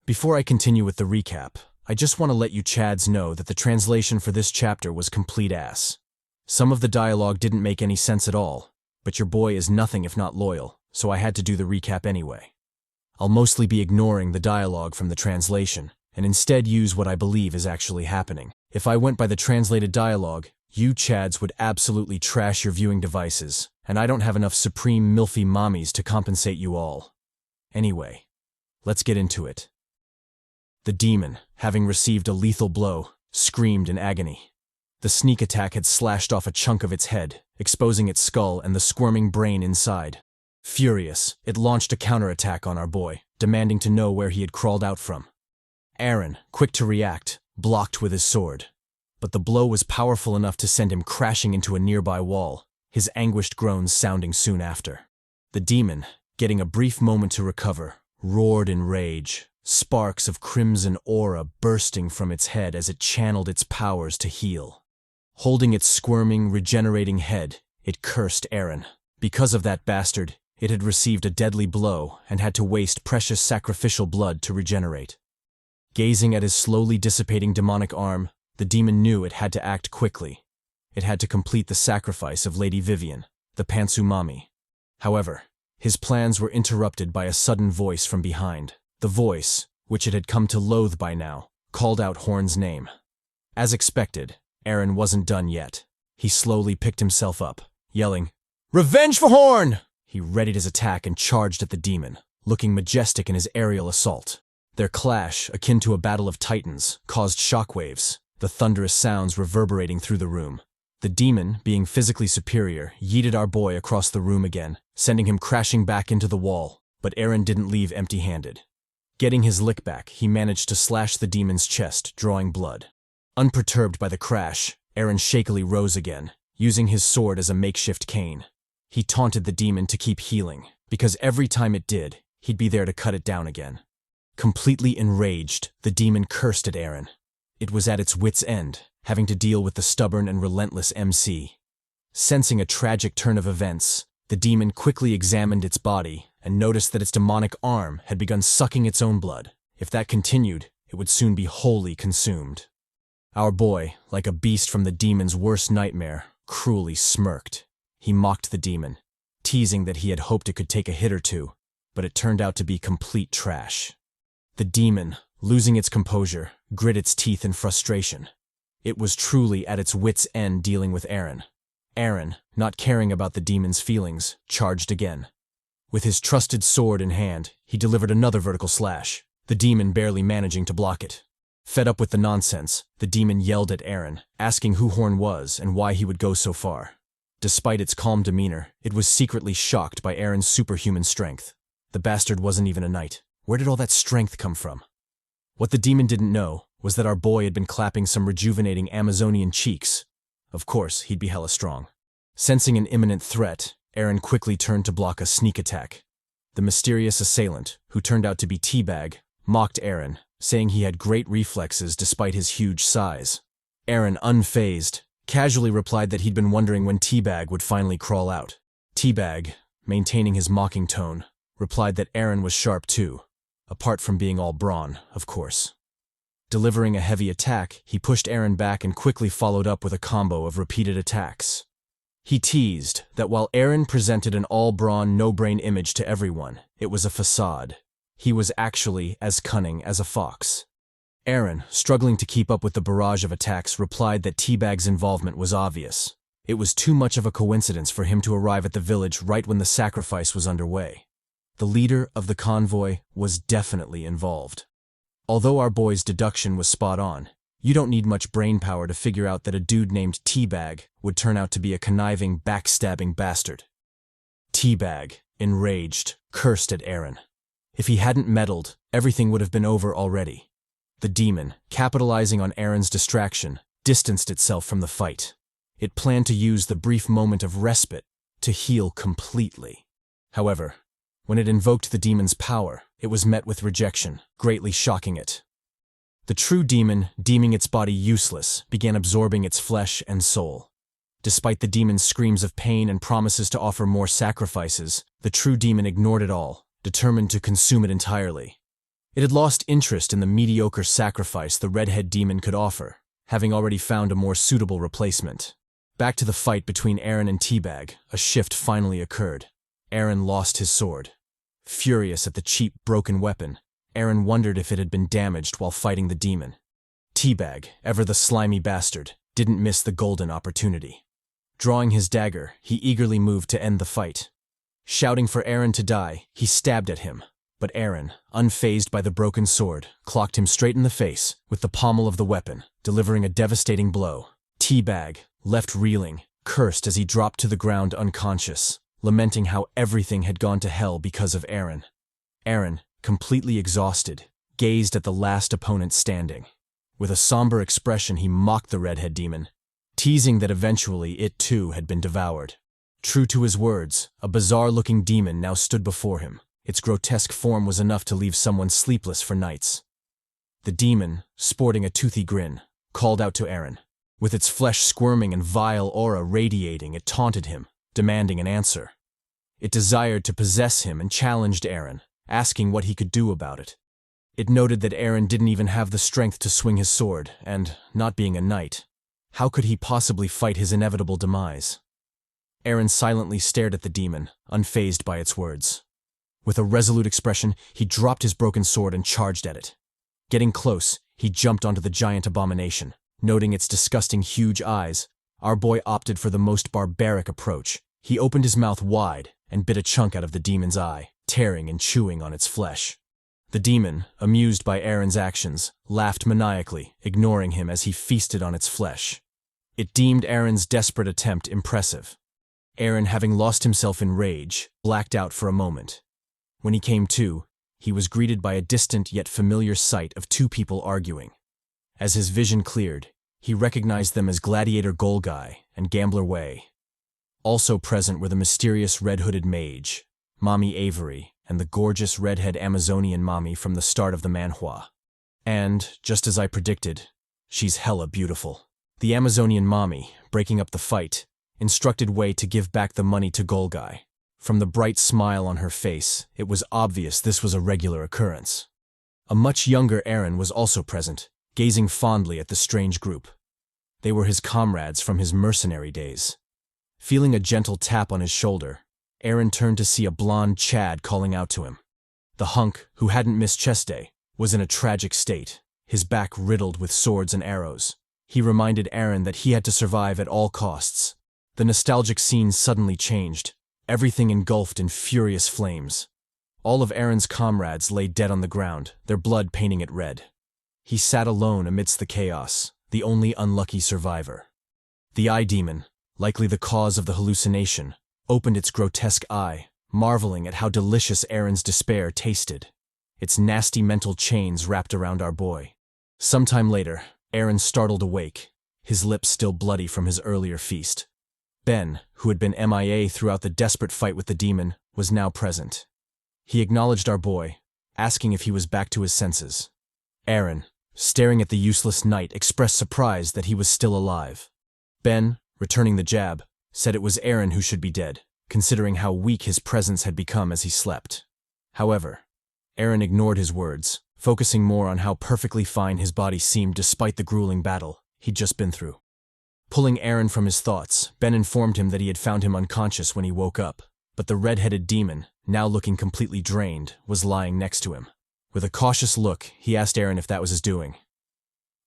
Before I continue with the recap, I just want to let you Chads know that the translation for this chapter was complete ass. Some of the dialogue didn't make any sense at all, but your boy is nothing if not loyal, so I had to do the recap anyway. I'll mostly be ignoring the dialogue from the translation, and instead use what I believe is actually happening. If I went by the translated dialogue, you Chads would absolutely trash your viewing devices, and I don't have enough supreme milfy mommies to compensate you all. Anyway, let's get into it. The demon, having received a lethal blow, screamed in agony. The sneak attack had slashed off a chunk of its head, exposing its skull and the squirming brain inside. Furious, it launched a counterattack on our boy, demanding to know where he had crawled out from. Aaron, quick to react, blocked with his sword. But the blow was powerful enough to send him crashing into a nearby wall, his anguished groans sounding soon after. The demon, getting a brief moment to recover, roared in rage, sparks of crimson aura bursting from its head as it channeled its powers to heal. Holding its squirming, regenerating head, it cursed Aaron. Because of that bastard, it had received a deadly blow and had to waste precious sacrificial blood to regenerate. Gazing at his slowly dissipating demonic arm, the demon knew it had to act quickly. It had to complete the sacrifice of Lady Vivian, the Pantsu Mami. However, his plans were interrupted by a sudden voice from behind. The voice, which it had come to loathe by now, called out Horn's name. As expected, Aaron wasn't done yet. He slowly picked himself up, yelling, "Revenge for Horn!" He readied his attack and charged at the demon, looking majestic in his aerial assault. Their clash, akin to a battle of titans, caused shockwaves, the thunderous sounds reverberating through the room. The demon, being physically superior, yeeted our boy across the room again, sending him crashing back into the wall, but Aaron didn't leave empty-handed. Getting his lick back, he managed to slash the demon's chest, drawing blood. Unperturbed by the crash, Aaron shakily rose again, using his sword as a makeshift cane. He taunted the demon to keep healing, because every time it did, he'd be there to cut it down again. Completely enraged, the demon cursed at Aaron. It was at its wit's end, having to deal with the stubborn and relentless MC. Sensing a tragic turn of events, the demon quickly examined its body and noticed that its demonic arm had begun sucking its own blood. If that continued, it would soon be wholly consumed. Our boy, like a beast from the demon's worst nightmare, cruelly smirked. He mocked the demon, teasing that he had hoped it could take a hit or two, but it turned out to be complete trash. The demon, losing its composure, grit its teeth in frustration. It was truly at its wit's end dealing with Aaron. Aaron, not caring about the demon's feelings, charged again. With his trusted sword in hand, he delivered another vertical slash, the demon barely managing to block it. Fed up with the nonsense, the demon yelled at Aaron, asking who Horn was and why he would go so far. Despite its calm demeanor, it was secretly shocked by Aaron's superhuman strength. The bastard wasn't even a knight. Where did all that strength come from? What the demon didn't know was that our boy had been clapping some rejuvenating Amazonian cheeks. Of course, he'd be hella strong. Sensing an imminent threat, Aaron quickly turned to block a sneak attack. The mysterious assailant, who turned out to be Teabag, mocked Aaron, saying he had great reflexes despite his huge size. Aaron, unfazed, casually replied that he'd been wondering when Teabag would finally crawl out. Teabag, maintaining his mocking tone, replied that Aaron was sharp too, apart from being all brawn, of course. Delivering a heavy attack, he pushed Aaron back and quickly followed up with a combo of repeated attacks. He teased that while Aaron presented an all-brawn, no-brain image to everyone, it was a facade. He was actually as cunning as a fox. Aaron, struggling to keep up with the barrage of attacks, replied that Teabag's involvement was obvious. It was too much of a coincidence for him to arrive at the village right when the sacrifice was underway. The leader of the convoy was definitely involved. Although our boy's deduction was spot on, you don't need much brainpower to figure out that a dude named Teabag would turn out to be a conniving, backstabbing bastard. Teabag, enraged, cursed at Aaron. If he hadn't meddled, everything would have been over already. The demon, capitalizing on Aaron's distraction, distanced itself from the fight. It planned to use the brief moment of respite to heal completely. However, when it invoked the demon's power, it was met with rejection, greatly shocking it. The true demon, deeming its body useless, began absorbing its flesh and soul. Despite the demon's screams of pain and promises to offer more sacrifices, the true demon ignored it all, determined to consume it entirely. It had lost interest in the mediocre sacrifice the redhead demon could offer, having already found a more suitable replacement. Back to the fight between Aaron and Teabag, a shift finally occurred. Aaron lost his sword. Furious at the cheap, broken weapon, Aaron wondered if it had been damaged while fighting the demon. Teabag, ever the slimy bastard, didn't miss the golden opportunity. Drawing his dagger, he eagerly moved to end the fight. Shouting for Aaron to die, he stabbed at him, but Aaron, unfazed by the broken sword, clocked him straight in the face with the pommel of the weapon, delivering a devastating blow. Teabag, left reeling, cursed as he dropped to the ground unconscious, lamenting how everything had gone to hell because of Aaron. Aaron, completely exhausted, gazed at the last opponent standing. With a somber expression, he mocked the redhead demon, teasing that eventually it too had been devoured. True to his words, a bizarre-looking demon now stood before him. Its grotesque form was enough to leave someone sleepless for nights. The demon, sporting a toothy grin, called out to Aaron. With its flesh squirming and vile aura radiating, it taunted him, demanding an answer. It desired to possess him and challenged Aaron, asking what he could do about it. It noted that Aaron didn't even have the strength to swing his sword, and, not being a knight, how could he possibly fight his inevitable demise? Aaron silently stared at the demon, unfazed by its words. With a resolute expression, he dropped his broken sword and charged at it. Getting close, he jumped onto the giant abomination. Noting its disgusting huge eyes, our boy opted for the most barbaric approach. He opened his mouth wide and bit a chunk out of the demon's eye, tearing and chewing on its flesh. The demon, amused by Aaron's actions, laughed maniacally, ignoring him as he feasted on its flesh. It deemed Aaron's desperate attempt impressive. Aaron, having lost himself in rage, blacked out for a moment. When he came to, he was greeted by a distant yet familiar sight of two people arguing. As his vision cleared, he recognized them as Gladiator Golgai and Gambler Wei. Also present were the mysterious red-hooded mage, Mommy Avery, and the gorgeous redhead Amazonian mommy from the start of the manhwa. And, just as I predicted, she's hella beautiful. The Amazonian mommy, breaking up the fight, instructed Wei to give back the money to Golgai. From the bright smile on her face, it was obvious this was a regular occurrence. A much younger Aaron was also present, gazing fondly at the strange group. They were his comrades from his mercenary days. Feeling a gentle tap on his shoulder, Aaron turned to see a blonde Chad calling out to him. The hunk, who hadn't missed chess day, was in a tragic state, his back riddled with swords and arrows. He reminded Aaron that he had to survive at all costs. The nostalgic scene suddenly changed, everything engulfed in furious flames. All of Aaron's comrades lay dead on the ground, their blood painting it red. He sat alone amidst the chaos, the only unlucky survivor. The eye demon, likely the cause of the hallucination, opened its grotesque eye, marveling at how delicious Aaron's despair tasted. Its nasty mental chains wrapped around our boy. Sometime later, Aaron startled awake, his lips still bloody from his earlier feast. Ben, who had been MIA throughout the desperate fight with the demon, was now present. He acknowledged our boy, asking if he was back to his senses. Aaron, staring at the useless knight, expressed surprise that he was still alive. Ben, returning the jab, said it was Aaron who should be dead, considering how weak his presence had become as he slept. However, Aaron ignored his words, focusing more on how perfectly fine his body seemed despite the grueling battle he'd just been through. Pulling Aaron from his thoughts, Ben informed him that he had found him unconscious when he woke up, but the red-headed demon, now looking completely drained, was lying next to him. With a cautious look, he asked Aaron if that was his doing.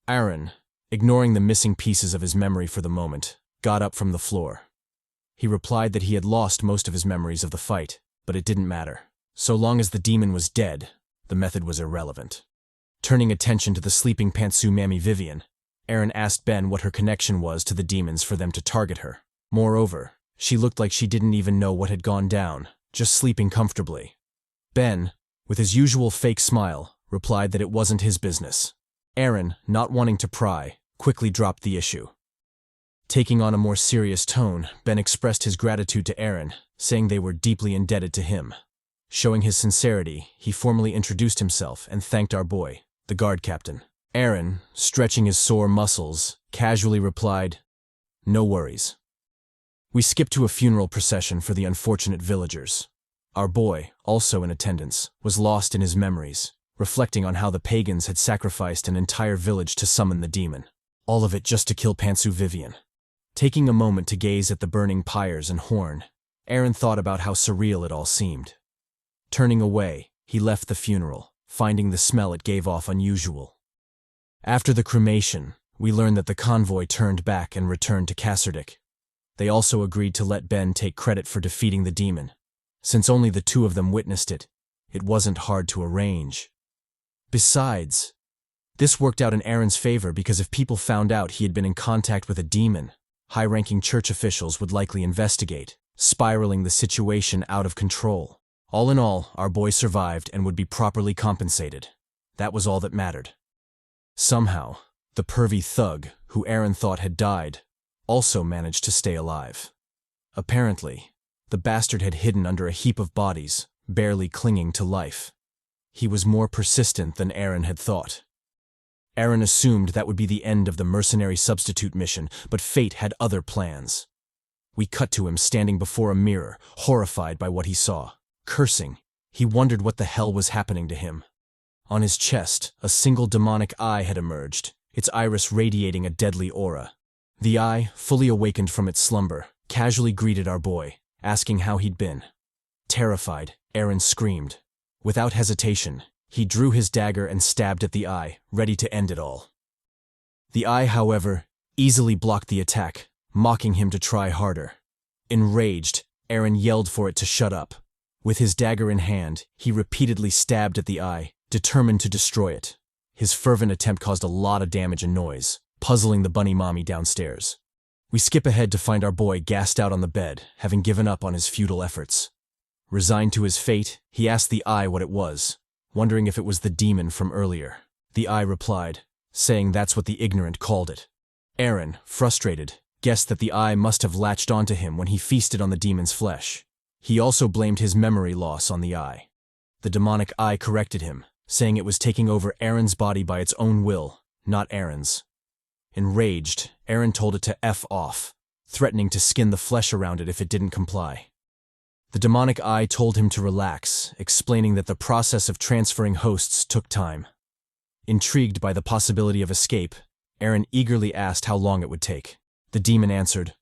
Aaron, ignoring the missing pieces of his memory for the moment, got up from the floor. He replied that he had lost most of his memories of the fight, but it didn't matter. So long as the demon was dead, the method was irrelevant. Turning attention to the sleeping pantsu Mammy Vivian, Aaron asked Ben what her connection was to the demons for them to target her. Moreover, she looked like she didn't even know what had gone down, just sleeping comfortably. Ben, with his usual fake smile, replied that it wasn't his business. Aaron, not wanting to pry, quickly dropped the issue. Taking on a more serious tone, Ben expressed his gratitude to Aaron, saying they were deeply indebted to him. Showing his sincerity, he formally introduced himself and thanked our boy, the guard captain. Aaron, stretching his sore muscles, casually replied, "No worries." We skipped to a funeral procession for the unfortunate villagers. Our boy, also in attendance, was lost in his memories, reflecting on how the pagans had sacrificed an entire village to summon the demon. All of it just to kill Pantsu Vivian. Taking a moment to gaze at the burning pyres and horn, Aaron thought about how surreal it all seemed. Turning away, he left the funeral, finding the smell it gave off unusual. After the cremation, we learned that the convoy turned back and returned to Kasserdik. They also agreed to let Ben take credit for defeating the demon. Since only the two of them witnessed it, it wasn't hard to arrange. Besides, this worked out in Aaron's favor because if people found out he had been in contact with a demon, high-ranking church officials would likely investigate, spiraling the situation out of control. All in all, our boy survived and would be properly compensated. That was all that mattered. Somehow, the pervy thug, who Aaron thought had died, also managed to stay alive. Apparently, the bastard had hidden under a heap of bodies, barely clinging to life. He was more persistent than Aaron had thought. Aaron assumed that would be the end of the mercenary substitute mission, but fate had other plans. We cut to him standing before a mirror, horrified by what he saw. Cursing, he wondered what the hell was happening to him. On his chest, a single demonic eye had emerged, its iris radiating a deadly aura. The eye, fully awakened from its slumber, casually greeted our boy, asking how he'd been. Terrified, Aaron screamed. Without hesitation, he drew his dagger and stabbed at the eye, ready to end it all. The eye, however, easily blocked the attack, mocking him to try harder. Enraged, Aaron yelled for it to shut up. With his dagger in hand, he repeatedly stabbed at the eye, determined to destroy it. His fervent attempt caused a lot of damage and noise, puzzling the bunny mommy downstairs. We skip ahead to find our boy gassed out on the bed, having given up on his futile efforts. Resigned to his fate, he asked the eye what it was, wondering if it was the demon from earlier. The eye replied, saying that's what the ignorant called it. Aaron, frustrated, guessed that the eye must have latched onto him when he feasted on the demon's flesh. He also blamed his memory loss on the eye. The demonic eye corrected him, saying it was taking over Aaron's body by its own will, not Aaron's. Enraged, Aaron told it to F off, threatening to skin the flesh around it if it didn't comply. The demonic eye told him to relax, explaining that the process of transferring hosts took time. Intrigued by the possibility of escape, Aaron eagerly asked how long it would take. The demon answered,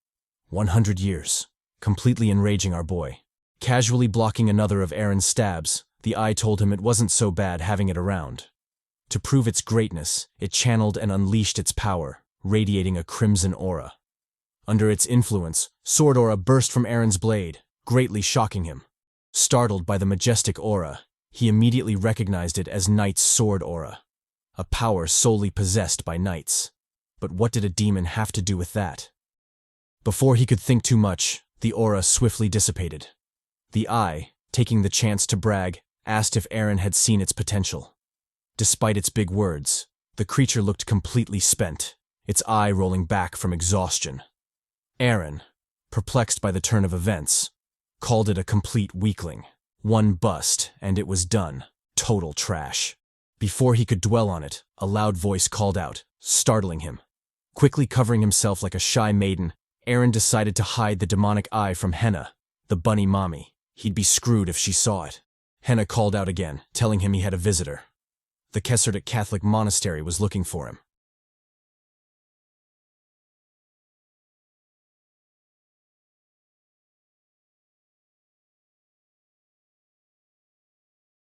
100 years, completely enraging our boy. Casually blocking another of Aaron's stabs, the eye told him it wasn't so bad having it around. To prove its greatness, it channeled and unleashed its power, radiating a crimson aura. Under its influence, sword aura burst from Aaron's blade, greatly shocking him. Startled by the majestic aura, he immediately recognized it as Knight's sword aura, a power solely possessed by knights. But what did a demon have to do with that? Before he could think too much, the aura swiftly dissipated. The eye, taking the chance to brag, asked if Aaron had seen its potential. Despite its big words, the creature looked completely spent, its eye rolling back from exhaustion. Aaron, perplexed by the turn of events, called it a complete weakling. One bust, and it was done. Total trash. Before he could dwell on it, a loud voice called out, startling him. Quickly covering himself like a shy maiden, Aaron decided to hide the demonic eye from Henna, the bunny mommy. He'd be screwed if she saw it. Henna called out again, telling him he had a visitor. The Kesserdik Catholic monastery was looking for him.